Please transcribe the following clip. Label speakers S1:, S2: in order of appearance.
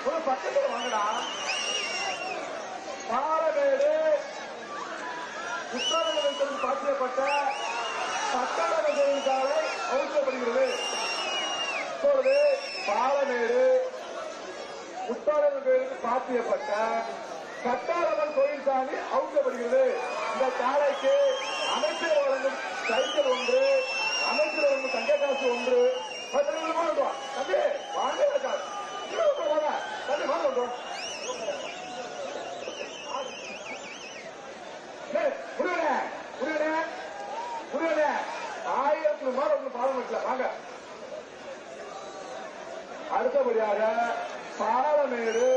S1: ஒரு பக்கத்துல வாங்கடா. பாலமேடு உத்தரவிலிருந்து பாத்தியப்பட்ட பட்டாள கோயில் சாலை அவுழ்க்கப்படுகிறது. இப்பொழுது பாலமேடு உத்தரவு கோயிலுக்கு பாத்தியப்பட்ட கட்டாளம்மன் கோயில் சாலை அவுழ்க்கப்படுகிறது. இந்த சாலைக்கு அமைச்சர் வழங்கும் சைக்கிள் ஒன்று, அமைச்சர் வழங்கும் தங்க காசு ஒன்று. தம்பி வாங்க தம்பி வாங்க புரியல 1000 ரூபாய் ஒண்ணு பார்லிமெண்ட்ல வாங்க. அடுத்தபடியாக பாலமேடு